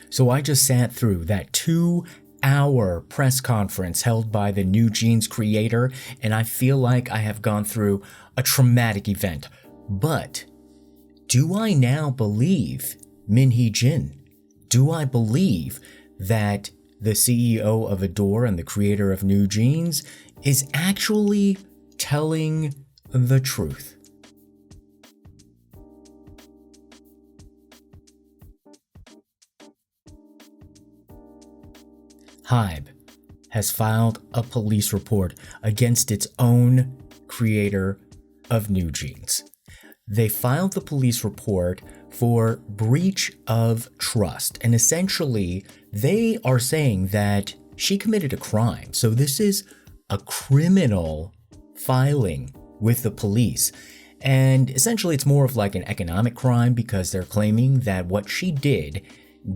So I just sat through that 2-hour press conference held by the New Jeans creator, and I feel like I have gone through a traumatic event. But do I now believe Min Hee-jin? Do I believe that the CEO of Ador and the creator of New Jeans is actually telling the truth? Hybe has filed a police report against its own creator of New Jeans. They filed the police report for breach of trust, and essentially they are saying that she committed a crime. So this is a criminal filing with the police. And essentially it's more of like an economic crime because they're claiming that what she did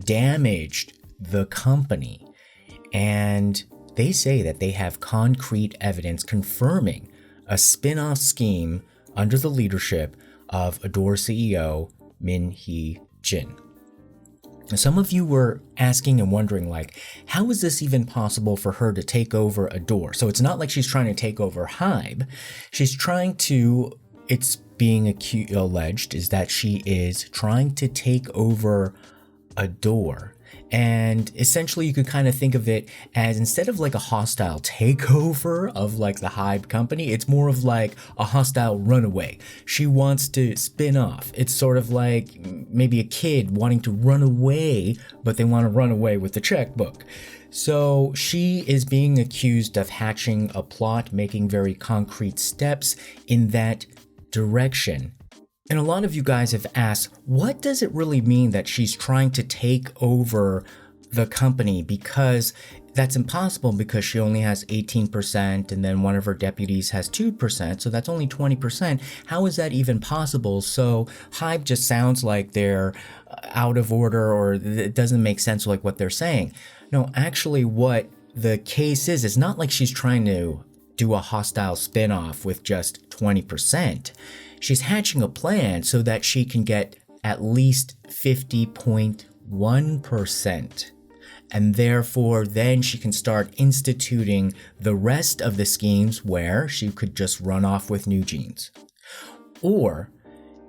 damaged the company. And they say that they have concrete evidence confirming a spin-off scheme under the leadership of Ador CEO Min Hee-jin. Some of you were asking and wondering, like, how is this even possible for her to take over Ador? So it's not like she's trying to take over Hybe. She's trying to, it's being alleged, is that she is trying to take over Ador. And essentially you could kind of think of it as, instead of like a hostile takeover of like the Hybe company, it's more of like a hostile runaway. She wants to spin off. It's sort of like maybe a kid wanting to run away, but they want to run away with the checkbook. So she is being accused of hatching a plot, making very concrete steps in that direction. And a lot of you guys have asked, what does it really mean that she's trying to take over the company? Because that's impossible, because she only has 18% and then one of her deputies has 2%. So that's only 20%. How is that even possible? So Hybe just sounds like they're out of order, or it doesn't make sense like what they're saying. No, actually what the case is not like she's trying to do a hostile spin-off with just 20%. She's hatching a plan so that she can get at least 50.1%. And therefore, then she can start instituting the rest of the schemes where she could just run off with New Jeans. Or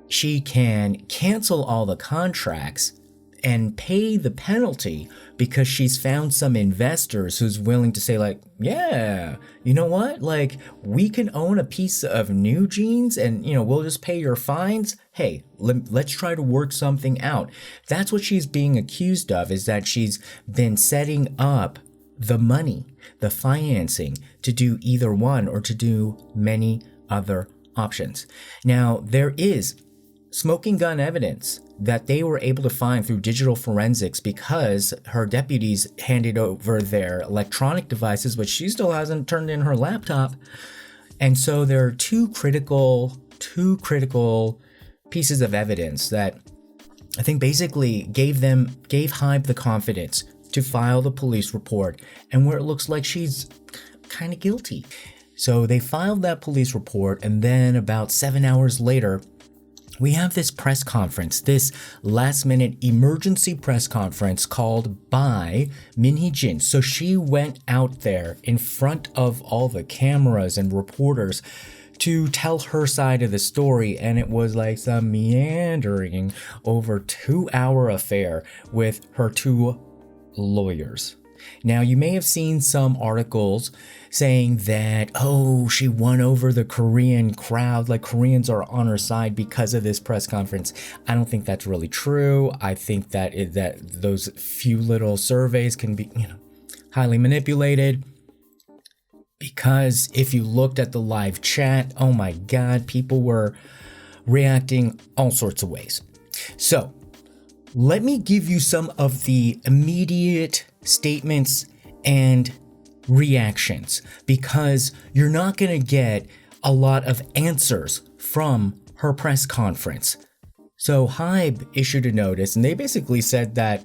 she can cancel all the contracts and pay the penalty because she's found some investors who's willing to say, like, yeah, you know what? Like, we can own a piece of New Jeans and, we'll just pay your fines. Hey, let's try to work something out. That's what she's being accused of, is that she's been setting up the money, the financing to do either one or to do many other options. Now, there is smoking gun evidence that they were able to find through digital forensics, because her deputies handed over their electronic devices, but she still hasn't turned in her laptop. And so there are two critical pieces of evidence that I think basically gave Hybe the confidence to file the police report, and where it looks like she's kind of guilty. So they filed that police report, and then about 7 hours later, we have this press conference, this last-minute emergency press conference called by Min Hee-jin. So she went out there in front of all the cameras and reporters to tell her side of the story, and it was like some meandering over 2-hour affair with her two lawyers. Now, you may have seen some articles saying that, oh, she won over the Korean crowd, like Koreans are on her side because of this press conference. I don't think that's really true. I think that those few little surveys can be, highly manipulated. Because if you looked at the live chat, oh my God, people were reacting all sorts of ways. So, let me give you some of the immediate statements and reactions, because you're not going to get a lot of answers from her press conference. So Hybe issued a notice, and they basically said that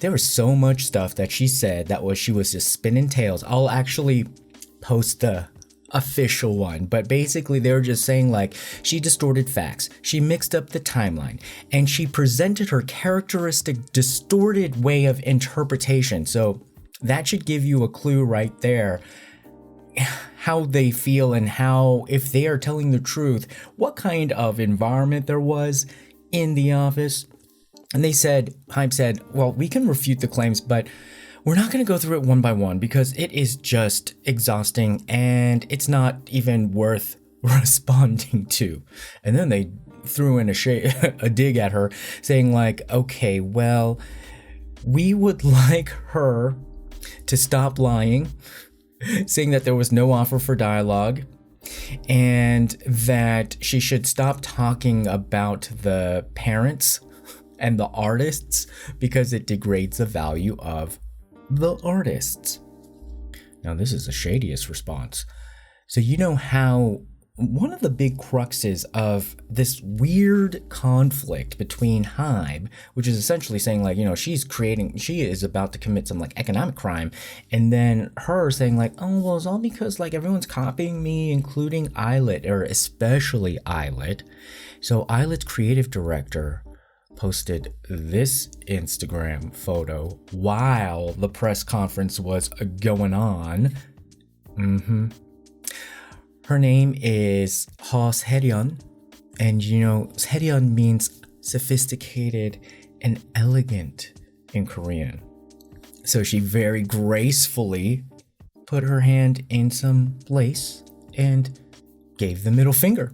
there was so much stuff that she said that she was just spinning tails. I'll actually post the official one, but basically they were just saying like she distorted facts, she mixed up the timeline, and she presented her characteristic distorted way of interpretation. So that should give you a clue right there how they feel and how, if they are telling the truth, what kind of environment there was in the office. And they said, Hybe said, well, we can refute the claims, but we're not going to go through it one by one because it is just exhausting and it's not even worth responding to. And then they threw in a dig at her saying like, okay, well, we would like her to stop lying, saying that there was no offer for dialogue and that she should stop talking about the parents and the artists because it degrades the value of the artists. Now, this is the shadiest response. So you know how one of the big cruxes of this weird conflict between Hybe, which is essentially saying like, you know, she is about to commit some like economic crime, and then her saying like, oh, well, it's all because like everyone's copying me, including Illit, or especially Illit. So Illit's creative director posted this Instagram photo while the press conference was going on. Her name is Hye-jin, and you know, Hye-jin means sophisticated and elegant in Korean. So she very gracefully put her hand in some lace and gave the middle finger.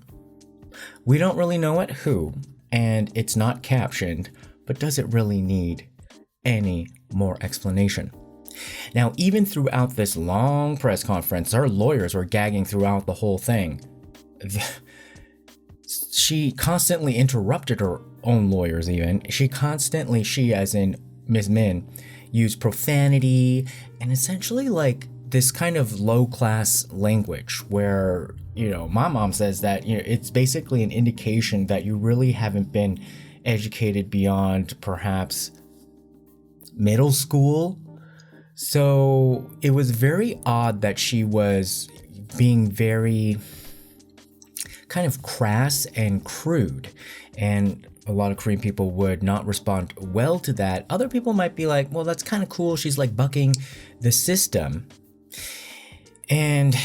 We don't really know at who, and it's not captioned, but does it really need any more explanation? Now, even throughout this long press conference, her lawyers were gagging throughout the whole thing. She constantly interrupted her own lawyers even. She as in Ms. Min, used profanity and essentially like this kind of low-class language where, you know, my mom says that, you know, it's basically an indication that you really haven't been educated beyond perhaps middle school. So it was very odd that she was being very kind of crass and crude, and a lot of Korean people would not respond well to that. Other people might be like, well, that's kind of cool, she's like bucking the system. And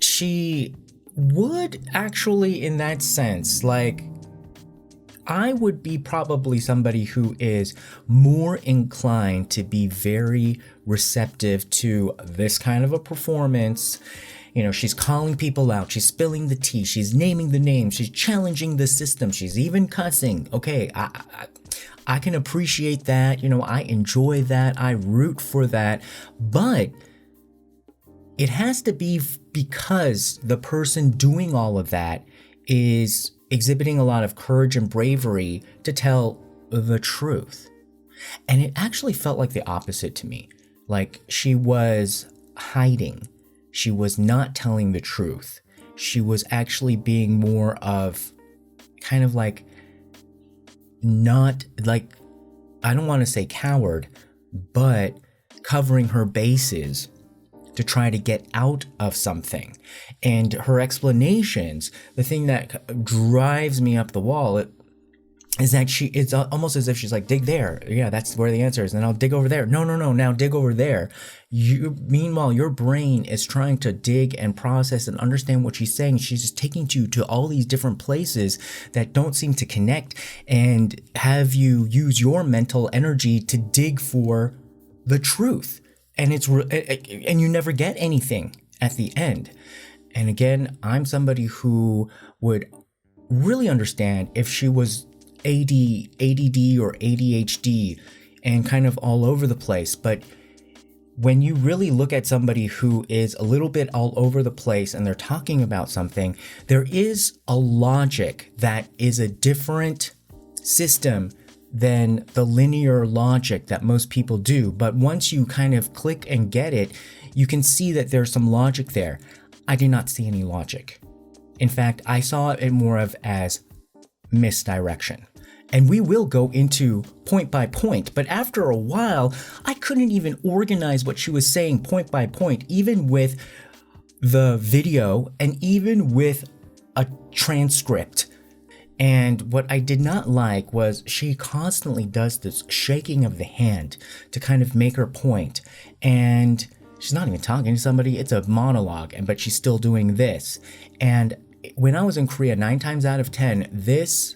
she would actually, in that sense, like, I would be probably somebody who is more inclined to be very receptive to this kind of a performance. You know, she's calling people out, she's spilling the tea, she's naming the names, she's challenging the system, she's even cussing. Okay, I can appreciate that, you know, I enjoy that, I root for that, but it has to be because the person doing all of that is exhibiting a lot of courage and bravery to tell the truth. And it actually felt like the opposite to me. Like she was hiding. She was not telling the truth. She was actually being more of kind of like, not like, I don't want to say coward, but covering her bases to try to get out of something. And her explanations, the thing that drives me up the wall, is that it's almost as if she's like, dig there. Yeah, that's where the answer is. And then I'll dig over there. No, now dig over there. Meanwhile, your brain is trying to dig and process and understand what she's saying. She's just taking you to all these different places that don't seem to connect and have you use your mental energy to dig for the truth. And and you never get anything at the end. And again, I'm somebody who would really understand if she was ADD or ADHD and kind of all over the place. But when you really look at somebody who is a little bit all over the place and they're talking about something, there is a logic that is a different system than the linear logic that most people do. But once you kind of click and get it, you can see that there's some logic there. I did not see any logic. In fact, I saw it more of as misdirection. And we will go into point by point, but after a while, I couldn't even organize what she was saying point by point, even with the video and even with a transcript. And what I did not like was she constantly does this shaking of the hand to kind of make her point. And she's not even talking to somebody, it's a monologue, but she's still doing this. And when I was in Korea, 9 times out of 10, this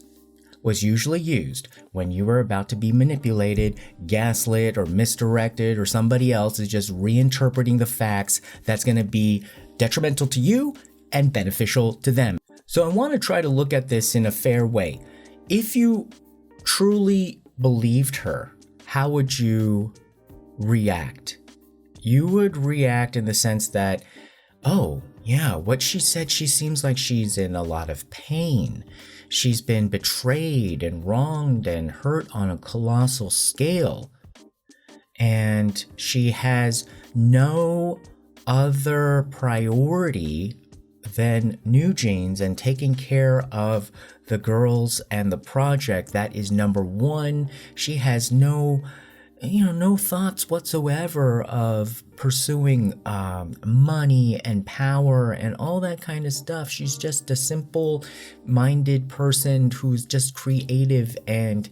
was usually used when you were about to be manipulated, gaslit, or misdirected, or somebody else is just reinterpreting the facts that's going to be detrimental to you and beneficial to them. So I want to try to look at this in a fair way. If you truly believed her, how would you react? You would react in the sense that, oh, yeah, what she said, she seems like she's in a lot of pain. She's been betrayed and wronged and hurt on a colossal scale. And she has no other priority than New Jeans and taking care of the girls and the project. That is number one. She has no thoughts whatsoever of pursuing money and power and all that kind of stuff. She's just a simple-minded person who's just creative and,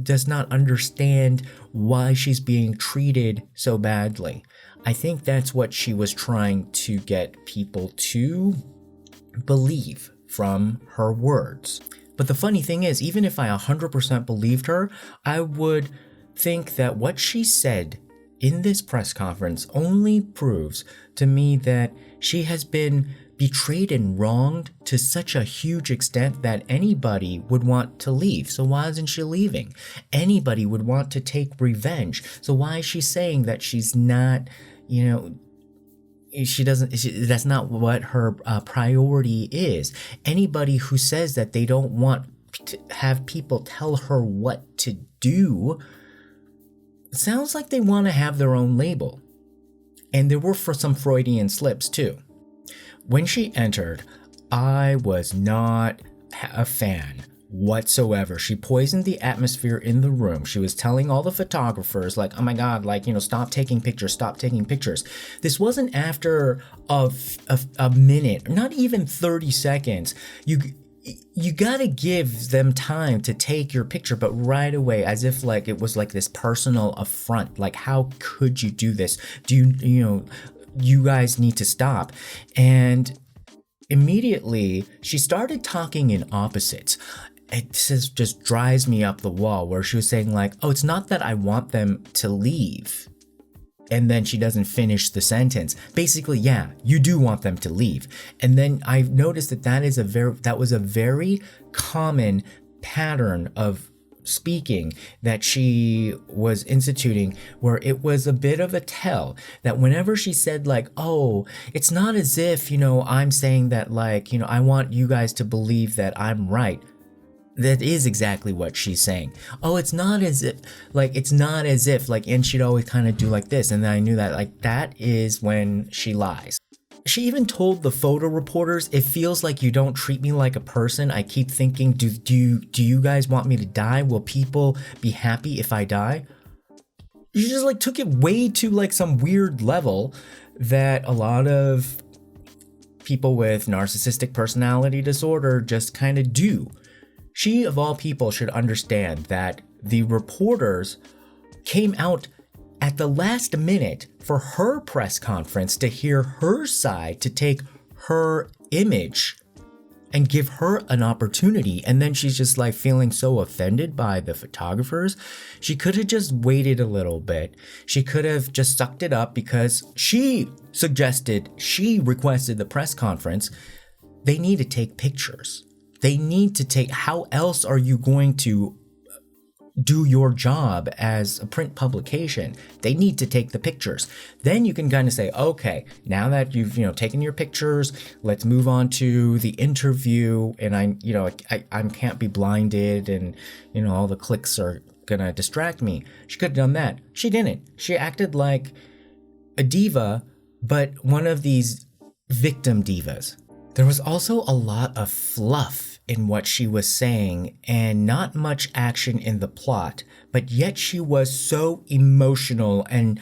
does not understand why she's being treated so badly. I think that's what she was trying to get people to believe from her words. But the funny thing is, even if I 100% believed her, I would think that what she said in this press conference only proves to me that she has been betrayed and wronged to such a huge extent that anybody would want to leave. So why isn't she leaving? Anybody would want to take revenge. So why is she saying that she's not, that's not what her priority is? Anybody who says that they don't want to have people tell her what to do, sounds like they want to have their own label. And there were some Freudian slips too. When she entered, I was not a fan whatsoever. She poisoned the atmosphere in the room. She was telling all the photographers, like, oh my God, stop taking pictures, stop taking pictures. This wasn't after a minute, not even 30 seconds. You gotta give them time to take your picture, but right away, as if like it was like this personal affront. Like, how could you do this? You guys need to stop. And immediately she started talking in opposites. It just drives me up the wall, where she was saying like, oh, it's not that I want them to leave. And then she doesn't finish the sentence. Basically, yeah, you do want them to leave. And then I've noticed that was a very common pattern of speaking that she was instituting, where it was a bit of a tell that whenever she said like, oh, it's not as if, I'm saying that like, I want you guys to believe that I'm right. That is exactly what she's saying. Oh, it's not as if, and she'd always kind of do like this. And then I knew that like, that is when she lies. She even told the photo reporters, it feels like you don't treat me like a person. I keep thinking, do you guys want me to die? Will people be happy if I die? You just like took it way to like some weird level that a lot of people with narcissistic personality disorder just kind of do. She, of all people, should understand that the reporters came out at the last minute for her press conference to hear her side, to take her image and give her an opportunity. And then she's just like feeling so offended by the photographers. She could have just waited a little bit. She could have just sucked it up, because she requested the press conference. They need to take pictures. How else are you going to do your job as a print publication? They need to take the pictures. Then you can kind of say, okay, now that you've, taken your pictures, let's move on to the interview. And I can't be blinded, and, all the clicks are gonna distract me. She could have done that. She didn't. She acted like a diva, but one of these victim divas. There was also a lot of fluff in what she was saying and not much action in the plot, but yet she was so emotional and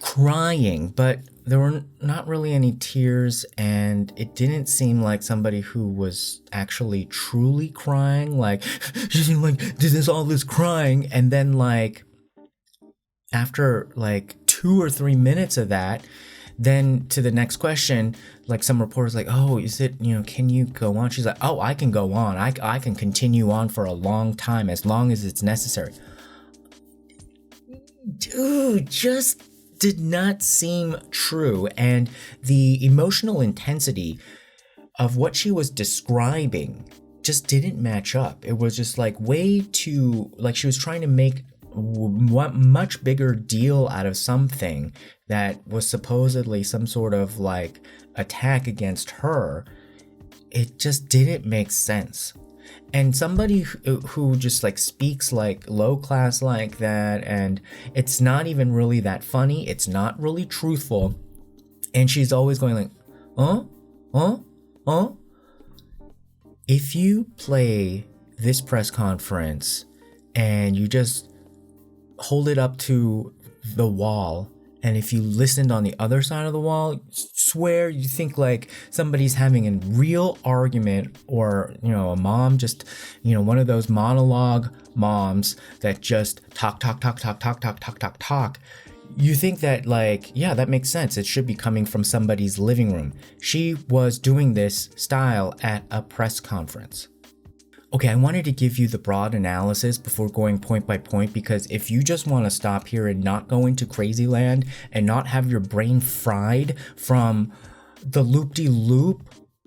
crying. But there were not really any tears, and it didn't seem like somebody who was actually truly crying. Like, she seemed like, there's all this crying, and then like after like 2 or 3 minutes of that, then to the next question, like some reporter's like, oh, is it, can you go on? She's like, oh, I can go on. I can continue on for a long time, as long as it's necessary. Dude, just did not seem true. And the emotional intensity of what she was describing just didn't match up. It was just like way too, like she was trying to make much bigger deal out of something that was supposedly some sort of like attack against her. It just didn't make sense. And somebody who just like speaks like low class like that, and it's not even really that funny, it's not really truthful, and she's always going like, if you play this press conference and you just hold it up to the wall, and if you listened on the other side of the wall, swear you think like somebody's having a real argument, or a mom just one of those monologue moms that just talk, you think that like, yeah, that makes sense, it should be coming from somebody's living room. She was doing this style at a press conference. Okay, I wanted to give you the broad analysis before going point by point, because if you just want to stop here and not go into crazy land and not have your brain fried from the loop-de-loop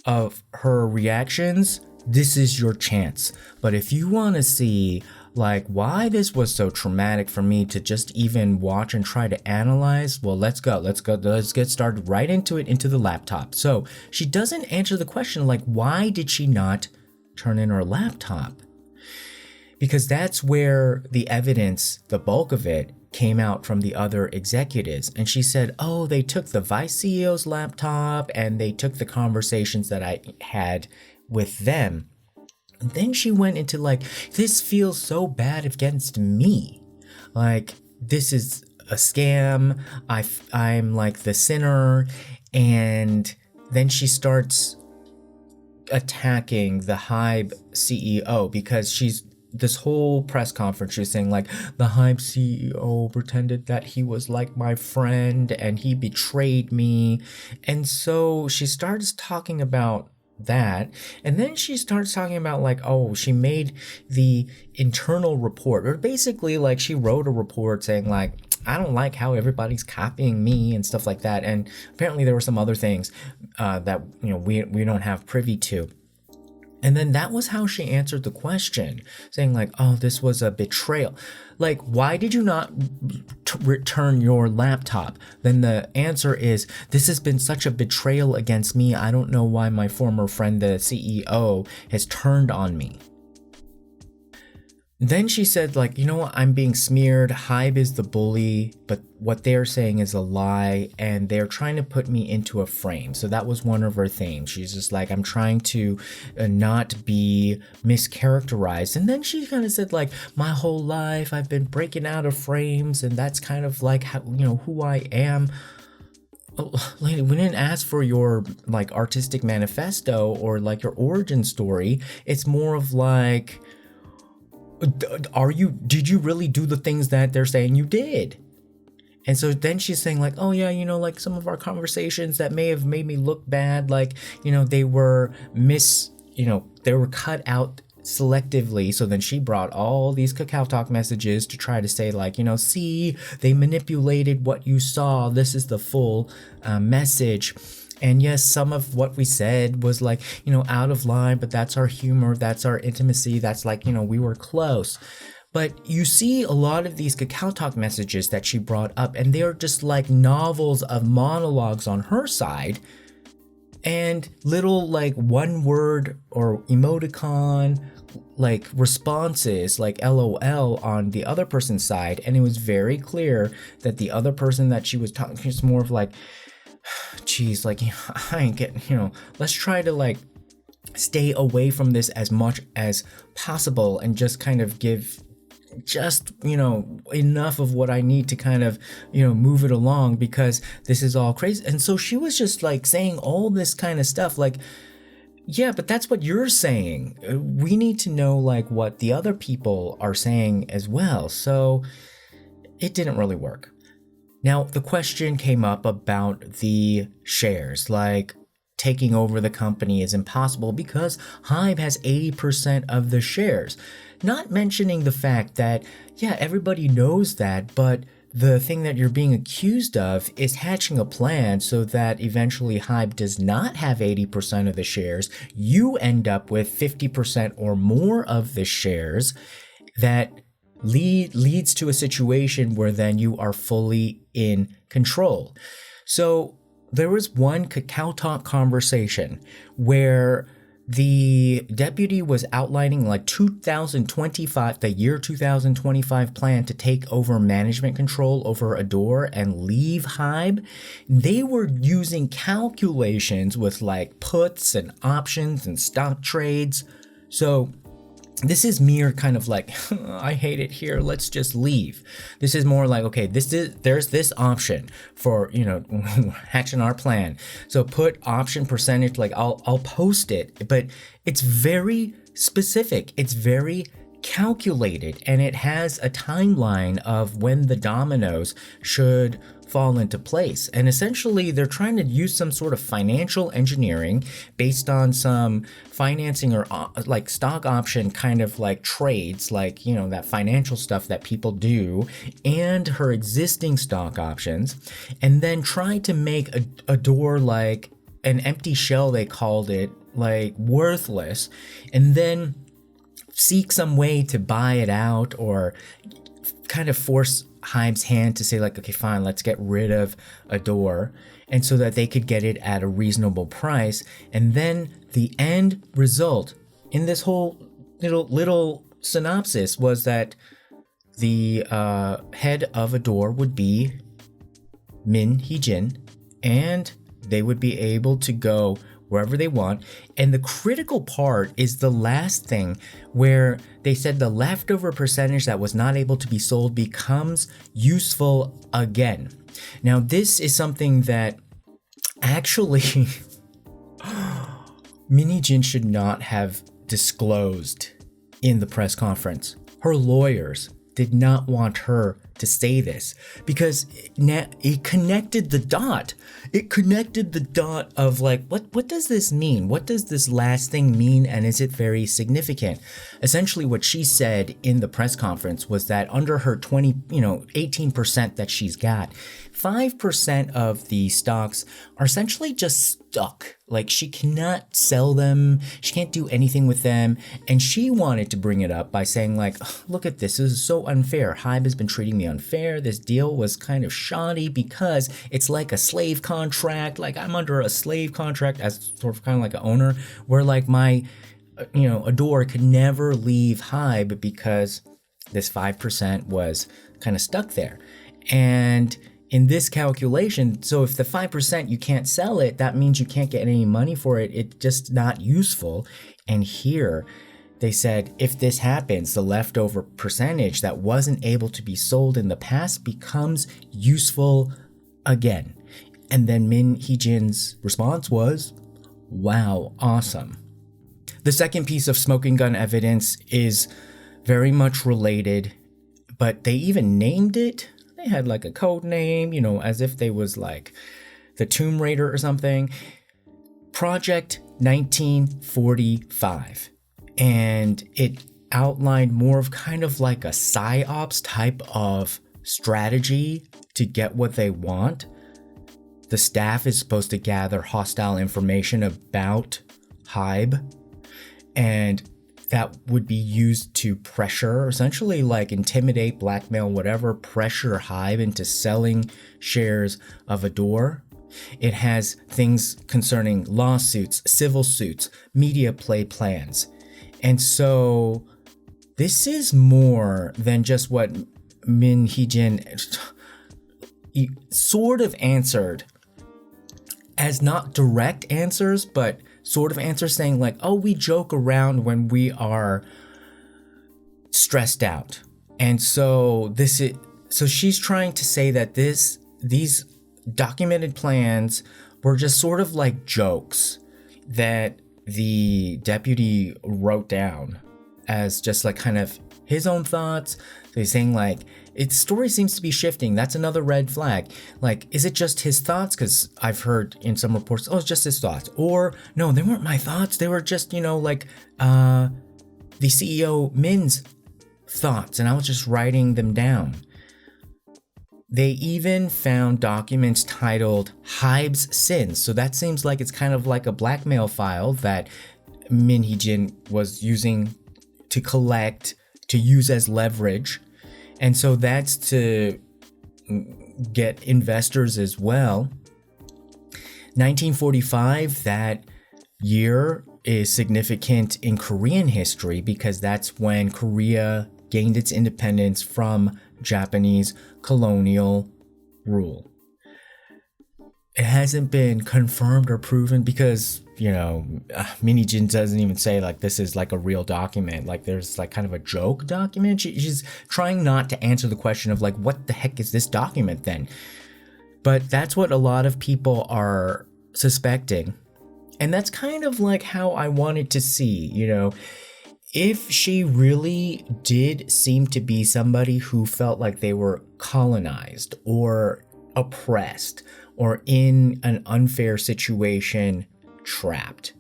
of her reactions, this is your chance. But if you want to see like why this was so traumatic for me to just even watch and try to analyze, well, let's get started right into it, into the laptop. So she doesn't answer the question like, why did she not turn in her laptop? Because that's where the evidence, the bulk of it, came out from the other executives. And she said, oh, they took the vice CEO's laptop and they took the conversations that I had with them. And then she went into like, this feels so bad against me. Like, this is a scam. I'm like the sinner. And then she starts attacking the Hybe CEO, because she's, this whole press conference, she's saying like, the Hybe CEO pretended that he was like my friend and he betrayed me. And so she starts talking about that, and then she starts talking about like, oh, she made the internal report, or basically like she wrote a report saying like, I don't like how everybody's copying me and stuff like that. And apparently there were some other things that we don't have privy to. And then that was how she answered the question, saying like, oh, this was a betrayal. Like, why did you not return your laptop? Then the answer is, this has been such a betrayal against me. I don't know why my former friend, the CEO, has turned on me. Then she said like, you know what, I'm being smeared. Hybe is the bully, but what they're saying is a lie, and they're trying to put me into a frame. So that was one of her themes. She's just like, I'm trying to not be mischaracterized. And then she kind of said like, my whole life I've been breaking out of frames, and that's kind of like how, who I am. Lady, we didn't ask for your like artistic manifesto or like your origin story. It's more of like, did you really do the things that they're saying you did? And so then she's saying like, oh yeah, like some of our conversations that may have made me look bad, like, they were they were cut out selectively. So then she brought all these Kakao Talk messages to try to say like, see, they manipulated what you saw. This is the full message. And yes, some of what we said was like, out of line, but that's our humor, that's our intimacy, that's like, we were close. But you see a lot of these Kakao Talk messages that she brought up, and they are just like novels of monologues on her side, and little like one word or emoticon like responses like LOL on the other person's side. And it was very clear that the other person that she was talking to is more of like, geez, like, I ain't getting, let's try to like stay away from this as much as possible and just kind of give just, enough of what I need to kind of, move it along because this is all crazy. And so she was just like saying all this kind of stuff like, yeah, but that's what you're saying. We need to know like what the other people are saying as well. So it didn't really work. Now, the question came up about the shares, like taking over the company is impossible because Hybe has 80% of the shares. Not mentioning the fact that, yeah, everybody knows that, but the thing that you're being accused of is hatching a plan so that eventually Hybe does not have 80% of the shares. You end up with 50% or more of the shares that leads to a situation where then you are fully in control. So there was one Kakao Talk conversation where the deputy was outlining like the year 2025 plan to take over management control over Ador and leave Hybe. They were using calculations with like puts and options and stock trades. So this is mere kind of like, I hate it here, let's just leave. This is more like, okay, there's this option for, hatching our plan. So put option percentage, like I'll post it, but it's very specific. It's very calculated, and it has a timeline of when the dominoes should fall into place. And essentially they're trying to use some sort of financial engineering based on some financing or like stock option kind of like trades, like, that financial stuff that people do, and her existing stock options, and then try to make a door like an empty shell, they called it, like worthless, and then seek some way to buy it out or kind of force Hybe's hand to say like, okay, fine, let's get rid of Ador, and so that they could get it at a reasonable price. And then the end result in this whole little synopsis was that the head of Ador would be Min Hee-jin, and they would be able to go wherever they want. And the critical part is the last thing, where they said the leftover percentage that was not able to be sold becomes useful again. Now, this is something that actually Min Hee-jin should not have disclosed in the press conference. Her lawyers did not want her to say this because it connected the dot. It connected the dot of like, what does this mean? What does this last thing mean? And is it very significant? Essentially what she said in the press conference was that under her 18% that she's got, 5% of the stocks are essentially just stuck. Like, she cannot sell them, she can't do anything with them, and she wanted to bring it up by saying like, look at this is so unfair. Hybe has been treating me unfair. This deal was kind of shoddy because it's like a slave contract. Like, I'm under a slave contract as sort of kind of like an owner, where like my Ador could never leave Hybe because this 5% was kind of stuck there. And in this calculation, so if the 5% you can't sell it, that means you can't get any money for it. It's just not useful. And here they said, if this happens, the leftover percentage that wasn't able to be sold in the past becomes useful again. And then Min Hee-jin's response was, wow, awesome. The second piece of smoking gun evidence is very much related, but they even named it. They had like a code name, as if they was like the Tomb Raider or something. Project 1945. And it outlined more of kind of like a psyops type of strategy to get what they want. The staff is supposed to gather hostile information about Hybe, and that would be used to pressure, essentially like intimidate, blackmail, whatever, pressure Hybe into selling shares of Ador. It has things concerning lawsuits, civil suits, media play plans. And so this is more than just what Min Hee-jin sort of answered as not direct answers, but sort of answers saying like, oh, we joke around when we are stressed out. And so she's trying to say that these documented plans were just sort of like jokes that the deputy wrote down as just like kind of his own thoughts. So he's saying like, its story seems to be shifting. That's another red flag. Like, is it just his thoughts? Because I've heard in some reports, oh, it's just his thoughts. Or no, they weren't my thoughts. They were just, like the CEO Min's thoughts, and I was just writing them down. They even found documents titled Hybe's sins. So that seems like it's kind of like a blackmail file that Min Hee-jin was using to collect, to use as leverage. And so that's to get investors as well. 1945, that year is significant in Korean history because that's when Korea gained its independence from Japanese colonial rule. It hasn't been confirmed or proven because, Min Hee-jin doesn't even say like this is like a real document. Like there's like kind of a joke document. She's trying not to answer the question of like, what the heck is this document then? But that's what a lot of people are suspecting. And that's kind of like how I wanted to see, if she really did seem to be somebody who felt like they were colonized or oppressed or in an unfair situation, trapped.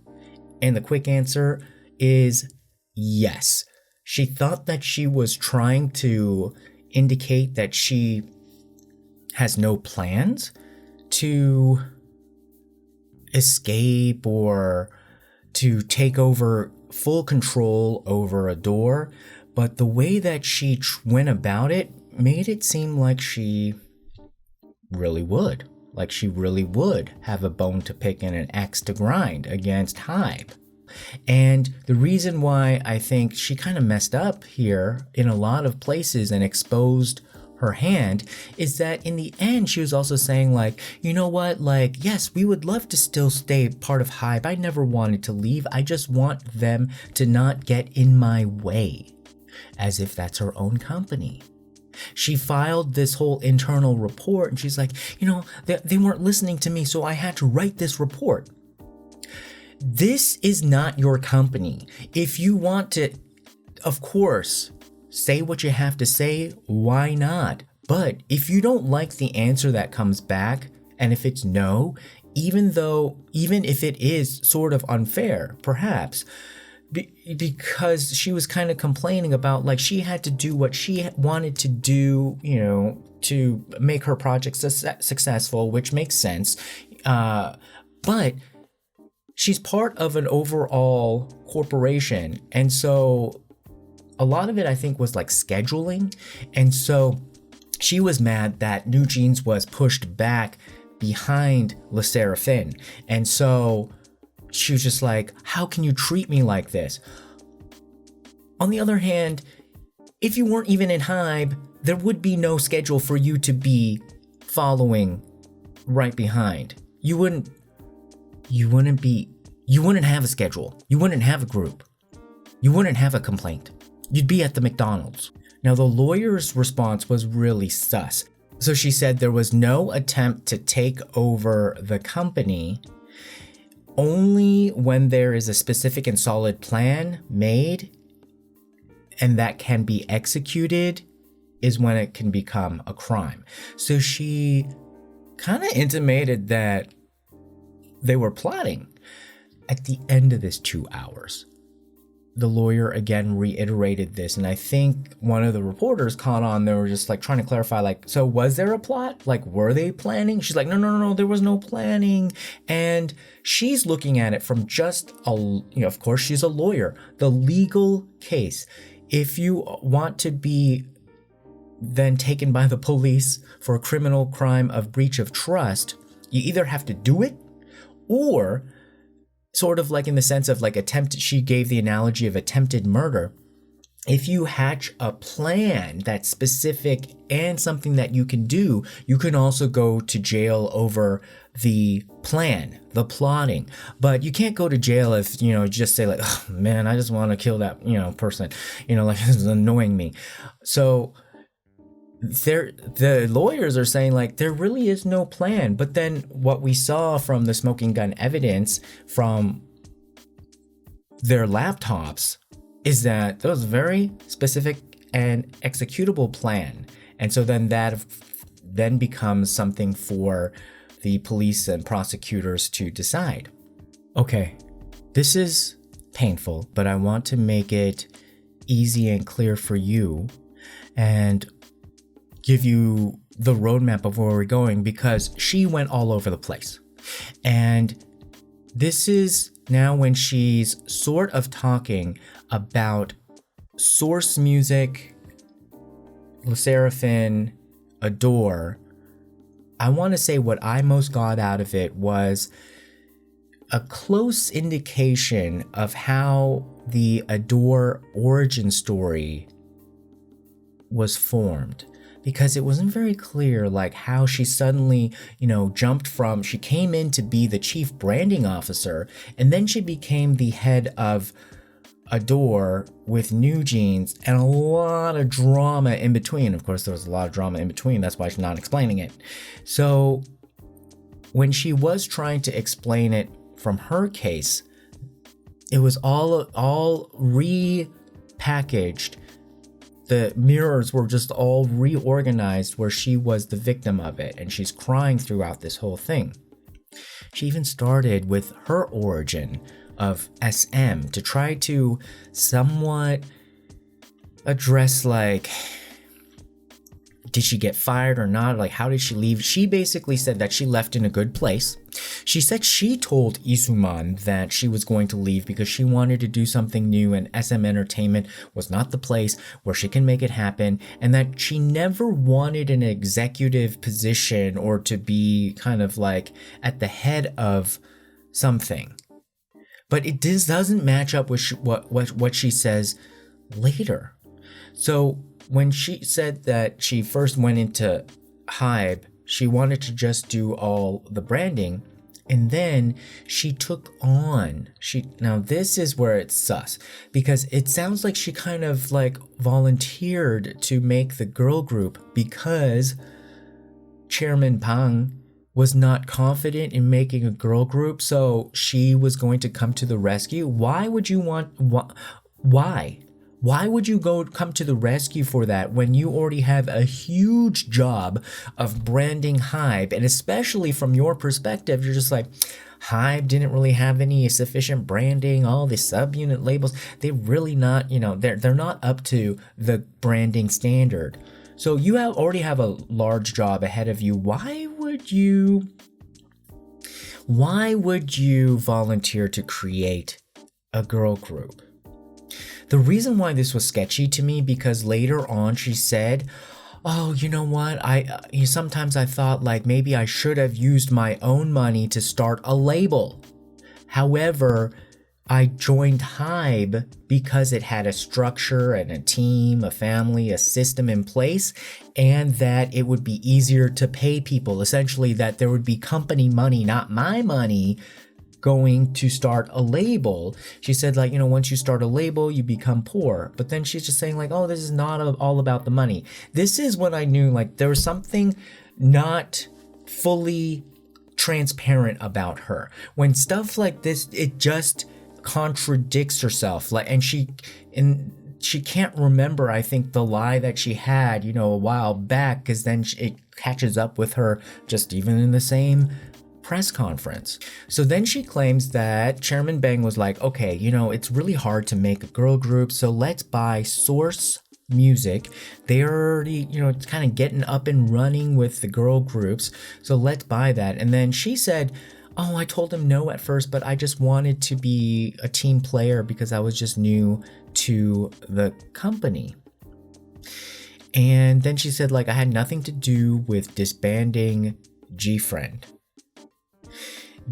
And the quick answer is yes. She thought that she was trying to indicate that she has no plans to escape or to take over full control over Ador, but the way that she went about it made it seem like she really would. Like she really would have a bone to pick and an axe to grind against Hybe. And the reason why I think she kind of messed up here in a lot of places and exposed her hand is that in the end she was also saying like, you know what, like, yes, we would love to still stay part of Hybe. I never wanted to leave. I just want them to not get in my way, as if that's her own company. She filed this whole internal report and she's like, they weren't listening to me, so I had to write this report. This is not your company. If you want to, of course, say what you have to say, why not? But if you don't like the answer that comes back, and if it's no, even if it is sort of unfair, perhaps, because she was kind of complaining about like she had to do what she wanted to do, to make her project successful, which makes sense. But she's part of an overall corporation. And so a lot of it, I think, was like scheduling. And so she was mad that New Jeans was pushed back behind Le Seraphim. And so she was just like, how can you treat me like this? On the other hand, if you weren't even in Hybe, there would be no schedule for you to be following right behind. You wouldn't have a schedule. You wouldn't have a group. You wouldn't have a complaint. You'd be at the McDonald's. Now, the lawyer's response was really sus. So she said there was no attempt to take over the company. Only when there is a specific and solid plan made and that can be executed is when it can become a crime. So she kind of intimated that they were plotting. At the end of this 2 hours, the lawyer again reiterated this, and I think one of the reporters caught on. They were just like trying to clarify, like, so was there a plot? Like, were they planning? She's like, no, there was no planning. And she's looking at it from just of course she's a lawyer, the legal case. If you want to be then taken by the police for a criminal crime of breach of trust, you either have to do it or sort of like in the sense of like she gave the analogy of attempted murder. if you hatch a plan that's specific and something that you can do, you can also go to jail over the plan, the plotting. But you can't go to jail if, just say like, oh man, I just want to kill that, person, like this is annoying me. So the lawyers are saying like there really is no plan. But then what we saw from the smoking gun evidence from their laptops is that there was a very specific and executable plan. And so then that then becomes something for the police and prosecutors to decide. Okay, this is painful, but I want to make it easy and clear for you and give you the roadmap of where we're going, because she went all over the place. And this is now when she's sort of talking about source music, Le Sserafin, Ador. I want to say what I most got out of it was a close indication of how the Ador origin story was formed. Because it wasn't very clear like how she suddenly, jumped from, she came in to be the chief branding officer, and then she became the head of Ador with New Jeans, and a lot of drama in between. Of course, there was a lot of drama in between. That's why she's not explaining it. So when she was trying to explain it from her case, it was all repackaged. The mirrors were just all reorganized where she was the victim of it, and she's crying throughout this whole thing. She even started with her origin of SM to try to somewhat address like, did she get fired or not? Like, how did she leave? She basically said that she left in a good place. She said she told Isuman that she was going to leave because she wanted to do something new, and SM Entertainment was not the place where she can make it happen, and that she never wanted an executive position or to be kind of like at the head of something. But it doesn't match up with what she says later. So when she said that she first went into Hybe, she wanted to just do all the branding, and then she took on, now this is where it's sus, because it sounds like she kind of like volunteered to make the girl group because Chairman Pang was not confident in making a girl group, so she was going to come to the rescue. Why would you come to the rescue for that when you already have a huge job of branding Hybe? And especially from your perspective, you're just like, Hybe didn't really have any sufficient branding, all the subunit labels, they're really not, they're not up to the branding standard. So you already have a large job ahead of you. Why would you volunteer to create a girl group? The reason why this was sketchy to me, because later on she said, oh, you know what, sometimes I thought like maybe I should have used my own money to start a label. However, I joined Hybe because it had a structure and a team, a family, a system in place, and that it would be easier to pay people. Essentially, that there would be company money, not my money, going to start a label. She said like, once you start a label, you become poor. But then she's just saying like, oh, this is not all about the money. This is when I knew like there was something not fully transparent about her. When stuff like this, it just contradicts herself, like, and she can't remember, I think, the lie that she had a while back, because then it catches up with her just even in the same press conference. So then she claims that Chairman Bang was like, okay, it's really hard to make a girl group, so let's buy Source Music. They're already, it's kind of getting up and running with the girl groups, so let's buy that. And then she said, oh, I told him no at first, but I just wanted to be a team player because I was just new to the company. And then she said, like, I had nothing to do with disbanding G-Friend.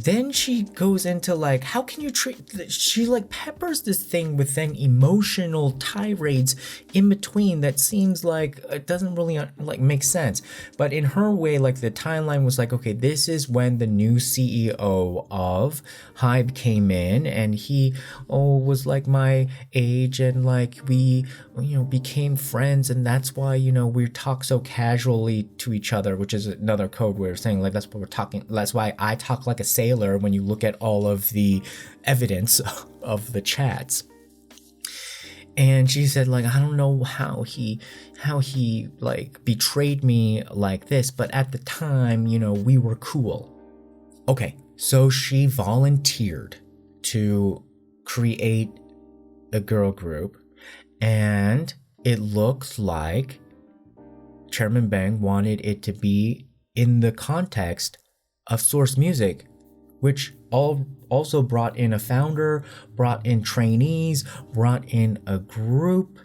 then she goes into like, how can you treat, she like peppers this thing with then emotional tirades in between that seems like it doesn't really like make sense. But in her way, like the timeline was like, okay, this is when the new CEO of Hybe came in, and he was like my age, and like we became friends, and that's why we talk so casually to each other, which is another code way of saying like that's what we're talking, that's why I talk like a sailor when you look at all of the evidence of the chats. And she said like, I don't know how he like betrayed me like this, but at the time we were cool. Okay, so she volunteered to create a girl group, and it looks like Chairman Bang wanted it to be in the context of source music, which also brought in a founder, brought in trainees, brought in a group.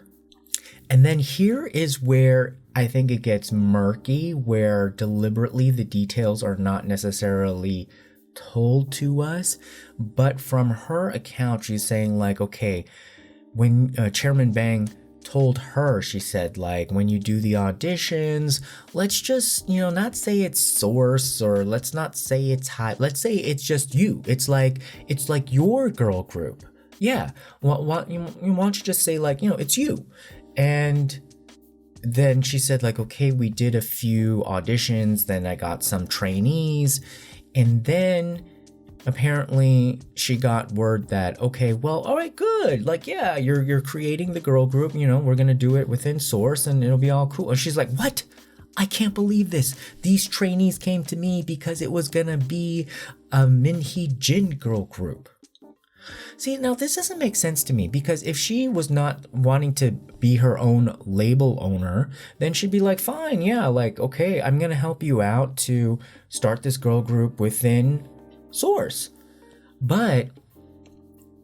And then here is where I think it gets murky, where deliberately the details are not necessarily told to us. But from her account, she's saying like, okay, when Chairman Bang told her, she said like, when you do the auditions, let's just not say it's source, or let's not say it's Hybe, let's say it's just you. It's like your girl group. Yeah, why don't you just say like it's you. And then she said like, okay, we did a few auditions, then I got some trainees, and then apparently she got word that, okay, well, all right, good, like, yeah, you're creating the girl group, we're gonna do it within source and it'll be all cool. And she's like, what? I can't believe this. These trainees came to me because it was gonna be a Min Hee-jin girl group. See, now this doesn't make sense to me, because if she was not wanting to be her own label owner, then she'd be like, fine, yeah, like, okay, I'm gonna help you out to start this girl group within source. But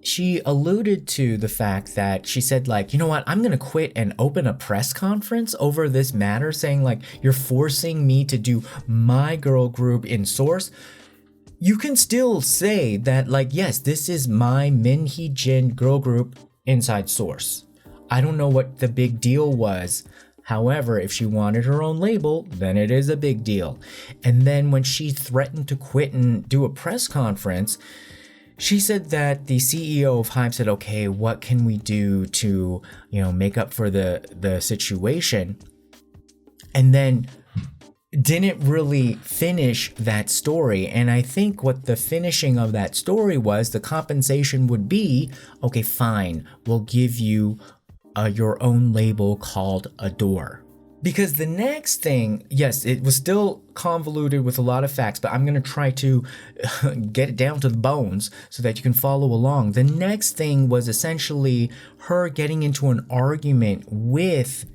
she alluded to the fact that she said like, you know what, I'm gonna quit and open a press conference over this matter, saying like, you're forcing me to do my girl group in source. You can still say that like, yes, this is my Min Hee-jin girl group inside source. I don't know what the big deal was. However, if she wanted her own label, then it is a big deal. And then when she threatened to quit and do a press conference, she said that the CEO of Hybe said, okay, what can we do to, make up for the situation? And then didn't really finish that story. And I think what the finishing of that story was, the compensation would be, okay, fine, we'll give you your own label called Ador. Because the next thing, yes, it was still convoluted with a lot of facts, but I'm going to try to get it down to the bones so that you can follow along. The next thing was essentially her getting into an argument with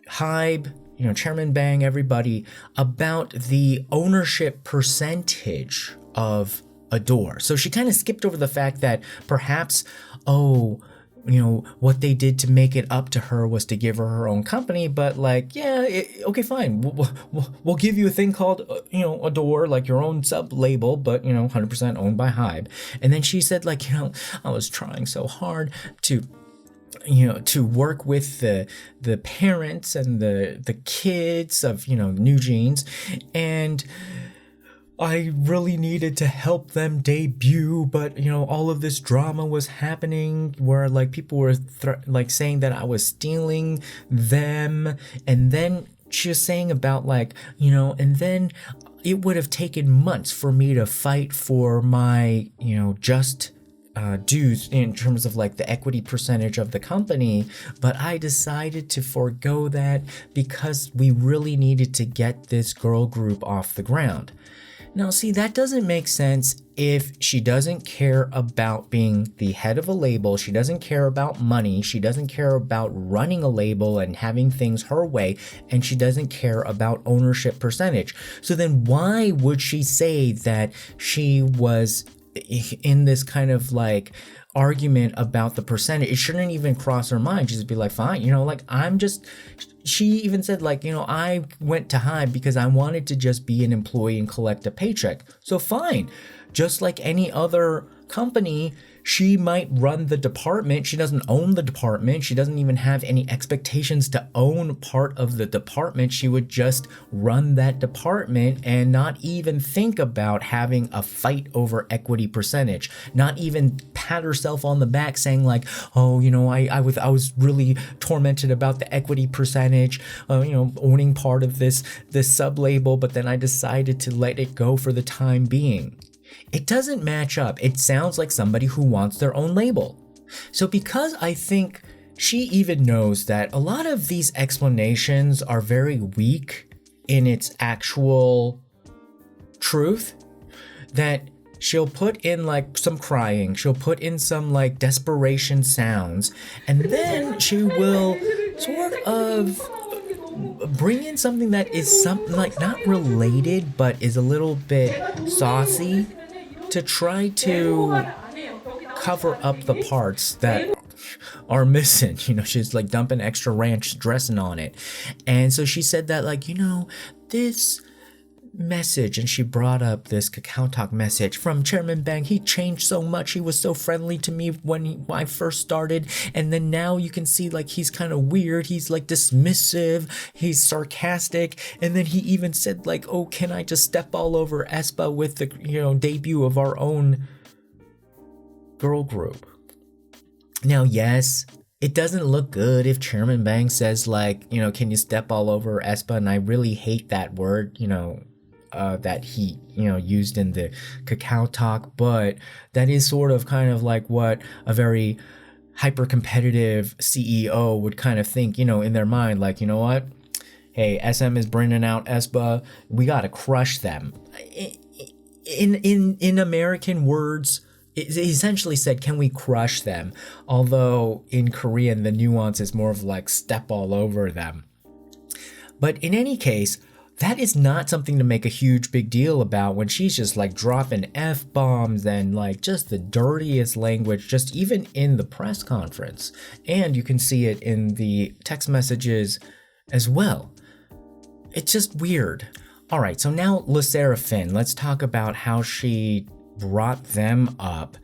Hybe, Chairman Bang, everybody, about the ownership percentage of Ador. So she kind of skipped over the fact that perhaps, what they did to make it up to her was to give her own company, but like, yeah, okay, fine. We'll give you a thing called, Ador, like your own sub label, but, 100% owned by Hybe. And then she said like, I was trying so hard to work with the parents and the kids of, New Jeans, and I really needed to help them debut, but all of this drama was happening where like people were like saying that I was stealing them. And then she was saying about like, and then it would have taken months for me to fight for my, just dues in terms of like the equity percentage of the company, but I decided to forego that because we really needed to get this girl group off the ground. Now, see, that doesn't make sense if she doesn't care about being the head of a label, she doesn't care about money, she doesn't care about running a label and having things her way, and she doesn't care about ownership percentage. So then why would she say that she was in this kind of like argument about the percentage. It shouldn't even cross her mind. Just be like, fine, like she even said like, I went to Hybe because I wanted to just be an employee and collect a paycheck. So fine, just like any other company, she might run the department. She doesn't own the department. She doesn't even have any expectations to own part of the department. She would just run that department and not even think about having a fight over equity percentage. Not even pat herself on the back saying like, oh, I was really tormented about the equity percentage, owning part of this sub label, but then I decided to let it go for the time being. It doesn't match up. It sounds like somebody who wants their own label. So because I think she even knows that a lot of these explanations are very weak in its actual truth, that she'll put in like some crying, she'll put in some like desperation sounds, and then she will sort of bring in something that is something like not related, but is a little bit saucy, to try to cover up the parts that are missing. She's like dumping extra ranch dressing on it. And so she said that like, this message, and she brought up this Kakao Talk message from Chairman Bang. He changed so much. He was so friendly to me when I first started, and then now you can see like he's kind of weird. He's like dismissive, he's sarcastic, and then he even said like, oh, can I just step all over aespa with the debut of our own girl group. Now yes, it doesn't look good if Chairman Bang says like, can you step all over aespa, and I really hate that word, that he used in the Kakao Talk, but that is sort of kind of like what a very hyper competitive CEO would kind of think, in their mind, like, what, hey, SM is bringing out aespa, we gotta crush them. In American words, it essentially said, can we crush them? Although in Korean the nuance is more of like step all over them. But in any case, that is not something to make a huge big deal about when she's just like dropping F-bombs and like just the dirtiest language, just even in the press conference. And you can see it in the text messages as well. It's just weird. All right, so now LE SSERAFIM, let's talk about how she brought them up.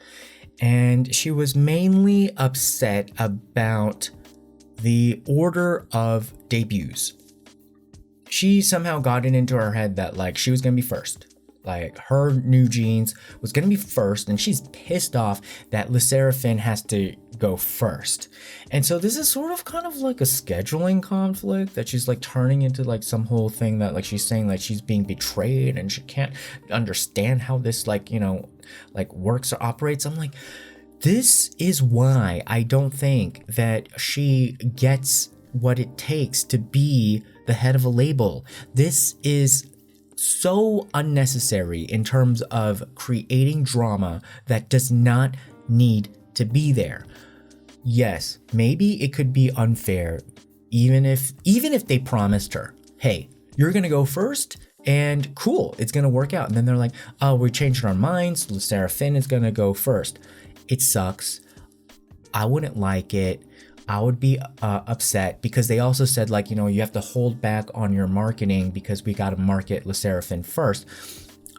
And she was mainly upset about the order of debuts. She somehow got it into her head that like she was gonna be first, like her new jeans was gonna be first, and she's pissed off that LE SSERAFIM has to go first. And so this is sort of kind of like a scheduling conflict that she's like turning into like some whole thing that like she's saying like she's being betrayed and she can't understand how this like like works or operates. I'm like, this is why I don't think that she gets what it takes to be the head of a label. This is so unnecessary in terms of creating drama that does not need to be there. Yes, maybe it could be unfair, even if they promised her, hey, you're gonna go first and cool, it's gonna work out. And then they're like, oh, we're changing our minds, LE SSERAFIM is gonna go first. It sucks. I wouldn't like it. I would be upset because they also said like, you have to hold back on your marketing because we got to market LE SSERAFIM first.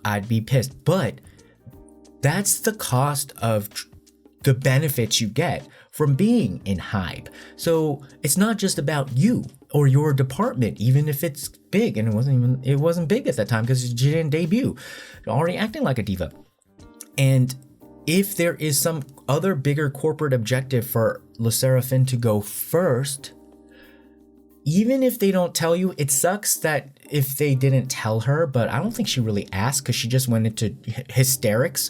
I'd be pissed, but that's the cost of the benefits you get from being in Hybe. So it's not just about you or your department, even if it's big, and it wasn't big at that time because she didn't debut, already acting like a diva. And if there is some other bigger corporate objective for LE SSERAFIM to go first, even if they don't tell you, it sucks that if they didn't tell her, but I don't think she really asked because she just went into hysterics.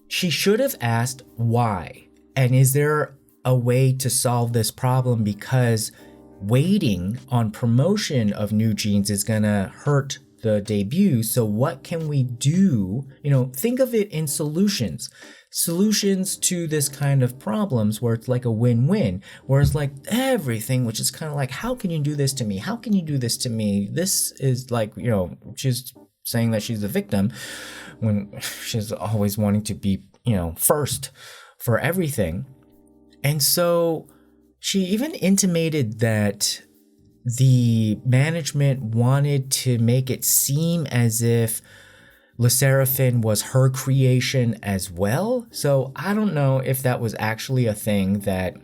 She should have asked why, and is there a way to solve this problem, because waiting on promotion of new jeans is gonna hurt the debut. So what can we do? Think of it in solutions to this kind of problems where it's like a win-win, whereas like everything, which is kind of like, how can you do this to me? How can you do this to me? This is like, she's saying that she's a victim when she's always wanting to be, first for everything. And so she even intimated that the management wanted to make it seem as if Le Sserafin was her creation as well. So I don't know if that was actually a thing that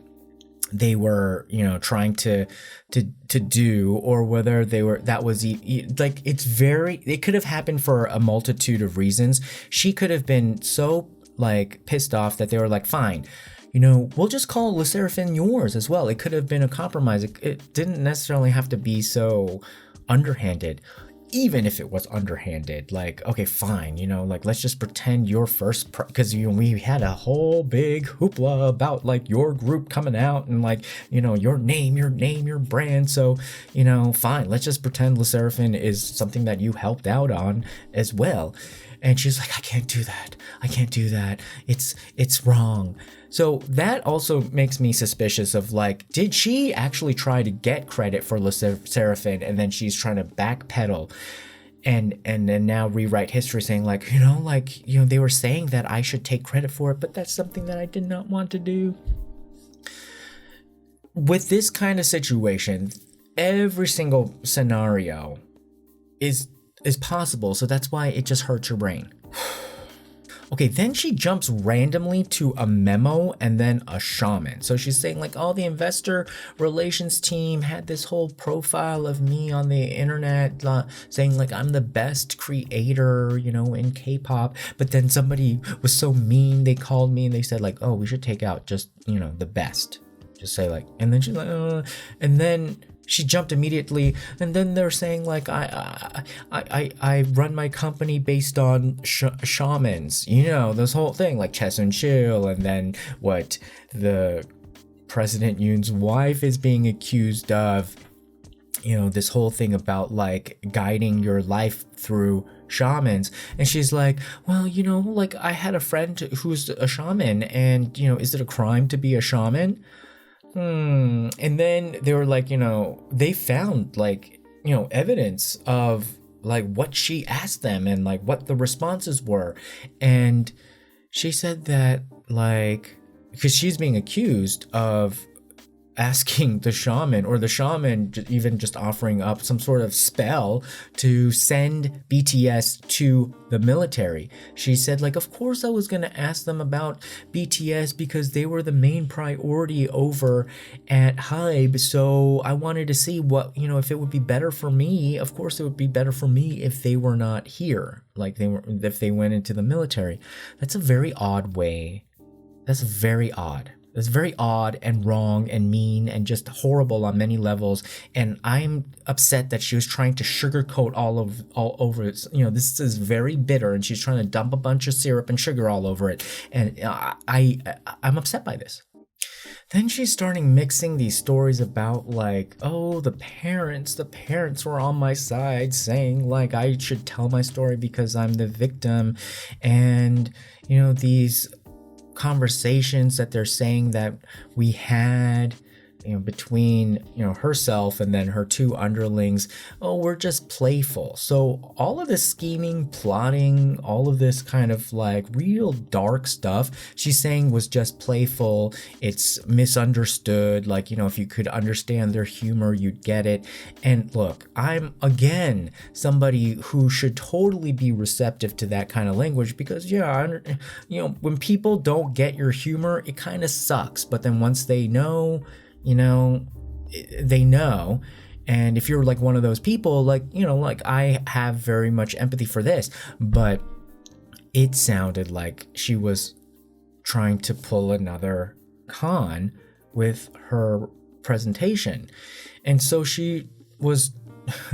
they were, trying to do, or whether that was like, it could have happened for a multitude of reasons. She could have been so like pissed off that they were like, fine, we'll just call Le Sserafin yours as well. It could have been a compromise. It didn't necessarily have to be so underhanded. Even if it was underhanded, like, okay, fine, like, let's just pretend you're first, because we had a whole big hoopla about like your group coming out and like, your name, your brand. So, fine, let's just pretend Le Sserafin is something that you helped out on as well. And she's like, I can't do that. It's wrong. So that also makes me suspicious of like, did she actually try to get credit for Le Sserafin, and then she's trying to backpedal and then now rewrite history, saying like, they were saying that I should take credit for it, but that's something that I did not want to do. With this kind of situation, every single scenario is possible, so that's why it just hurts your brain. Okay, then she jumps randomly to a memo and then a shaman. So she's saying like, oh, the investor relations team had this whole profile of me on the internet, saying like I'm the best creator, in K-pop. But then somebody was so mean, they called me and they said like, oh, we should take out just, the best. Just say like, and then she's like, and then she jumped immediately, and then they're saying like, I run my company based on shamans, this whole thing like Chess and Chill, and then what the President Yoon's wife is being accused of, this whole thing about like guiding your life through shamans. And she's like, well, like I had a friend who's a shaman, and is it a crime to be a shaman? And then they were like, they found like, evidence of like what she asked them and like what the responses were. And she said that like, because she's being accused of asking the shaman, or the shaman even just offering up some sort of spell to send BTS to the military. She said like, of course I was going to ask them about BTS because they were the main priority over at Hybe, so I wanted to see what, if it would be better for me. Of course it would be better for me if they were not here, like if they went into the military. That's a very odd way. That's very odd. It's very odd and wrong and mean and just horrible on many levels. And I'm upset that she was trying to sugarcoat all over it. This is very bitter, and she's trying to dump a bunch of syrup and sugar all over it. And I'm upset by this. Then she's starting mixing these stories about like, oh, the parents were on my side, saying like I should tell my story because I'm the victim. And, these conversations that they're saying that we had, between, herself and then her two underlings, oh, we're just playful. So all of this scheming, plotting, all of this kind of like real dark stuff she's saying was just playful. It's misunderstood. Like, if you could understand their humor, you'd get it. And look, I'm again somebody who should totally be receptive to that kind of language, because when people don't get your humor, it kind of sucks. But then once they know, they know. And if you're like one of those people, like, like I have very much empathy for this, but it sounded like she was trying to pull another con with her presentation. And so she was